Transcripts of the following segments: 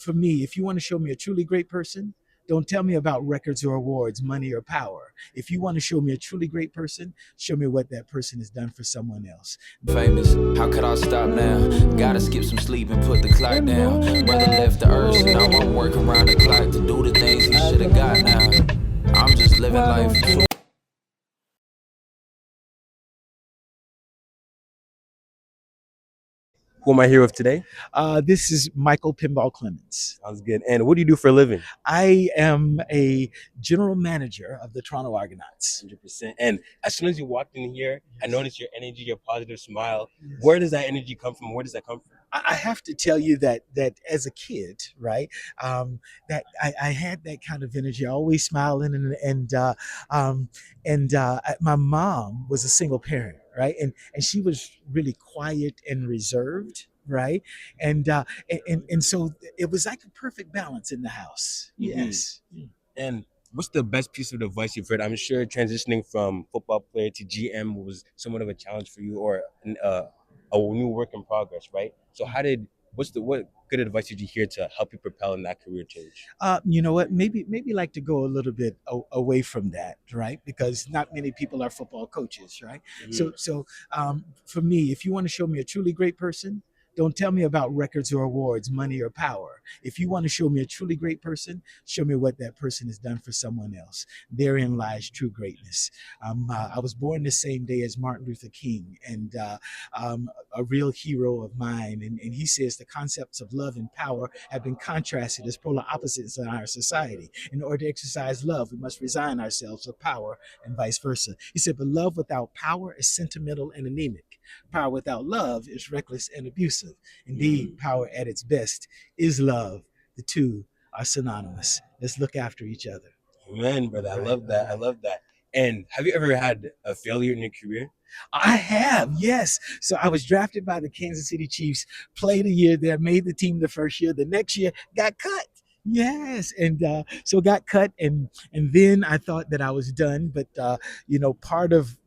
for me, if you want to show me a truly great person, don't tell me about records or awards, money or power. If you want to show me a truly great person, show me what that person has done for someone else. Famous, how could I stop now? Gotta skip some sleep and put the clock down. Brother left the earth, so now I'm working around the clock to do the things he should've got now. I'm just living life. Who am I here with today? This is Michael Pinball Clemons. Sounds good. And what do you do for a living? I am a general manager of the Toronto Argonauts. 100%. And as soon as you walked in here, I noticed your energy, your positive smile. Where does that energy come from? Where does that come from? I have to tell you that as a kid, right, that I had that kind of energy, always smiling, and my mom was a single parent, right, and she was really quiet and reserved, right, and so it was like a perfect balance in the house. Yes. And what's the best piece of advice you've heard? I'm sure transitioning from football player to GM was somewhat of a challenge for you, or a new work in progress, right? So what good advice did you hear to help you propel in that career change? You know what? Maybe like to go a little bit away from that, right? Because not many people are football coaches, right? So for me, if you want to show me a truly great person, don't tell me about records or awards, money or power. If you want to show me a truly great person, show me what that person has done for someone else. Therein lies true greatness. I was born the same day as Martin Luther King, and a real hero of mine. And he says the concepts of love and power have been contrasted as polar opposites in our society. In order to exercise love, we must resign ourselves to power and vice versa. He said, but love without power is sentimental and anemic. Power without love is reckless and abusive. Indeed, power at its best is love. The two are synonymous. Let's look after each other. Amen, brother. I love that. I love that. And have you ever had a failure in your career? I have, yes. So I was drafted by the Kansas City Chiefs, played a year there, made the team the first year. The next year, got cut. Yes, and so got cut, and then I thought that I was done. But part of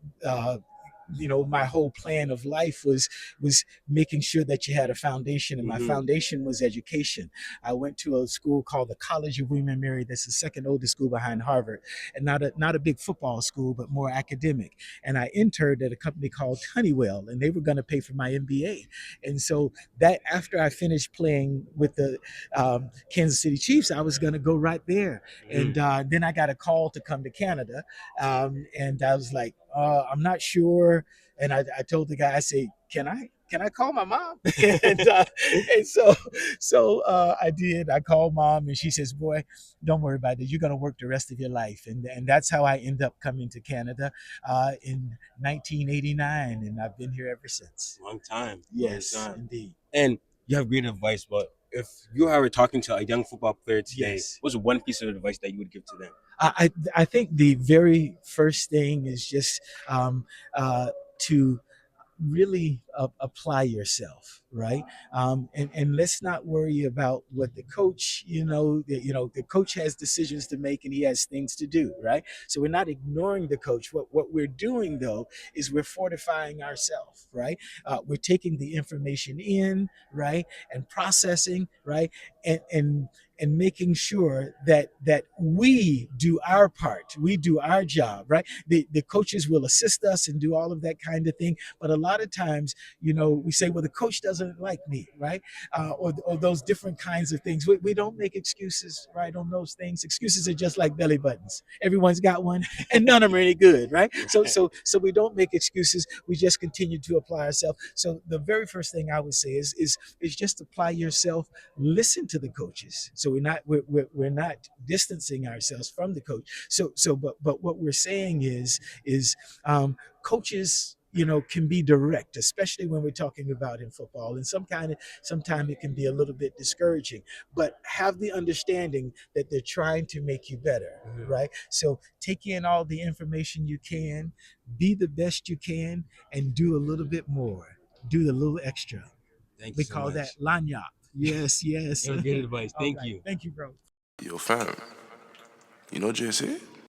my whole plan of life was making sure that you had a foundation, and my foundation was education. I went to a school called the College of William and Mary. That's the second oldest school behind Harvard, and not a big football school, but more academic. And I interned at a company called Honeywell, and they were going to pay for my MBA. And so that after I finished playing with the Kansas City Chiefs, I was going to go right there. And then I got a call to come to Canada, and I was like, I'm not sure. And I told the guy, I say, can I call my mom? and so I did. I called mom, and she says, boy, don't worry about it. You're going to work the rest of your life. And that's how I end up coming to Canada in 1989. And I've been here ever since. Long time. Yes, Long time. indeed. And you have great advice, but if you were talking to a young football player today, Yes. what's one piece of advice that you would give to them? I think the very first thing is just to really apply yourself, right? And let's not worry about what the coach, the coach has decisions to make and he has things to do, right? So we're not ignoring the coach. What we're doing though is we're fortifying ourselves, right? We're taking the information in, right, and processing, right, and making sure that we do our part, we do our job, right? The coaches will assist us and do all of that kind of thing, but a lot of times, we say, well, the coach doesn't like me, right? Or those different kinds of things. We don't make excuses, right, on those things. Excuses are just like belly buttons. Everyone's got one, and none of them are any good, right? So we don't make excuses. We just continue to apply ourselves. So the very first thing I would say is just apply yourself. Listen to the coaches. So we're not distancing ourselves from the coach. But what we're saying is coaches can be direct, especially when we're talking about in football, and sometimes it can be a little bit discouraging, but have the understanding that they're trying to make you better, right? So take in all the information you can, be the best you can, and do a little bit more, do a little extra. We call that lanyap. Yes. Great advice. Thank you. Thank you, bro. Yo, fam, you know JSA?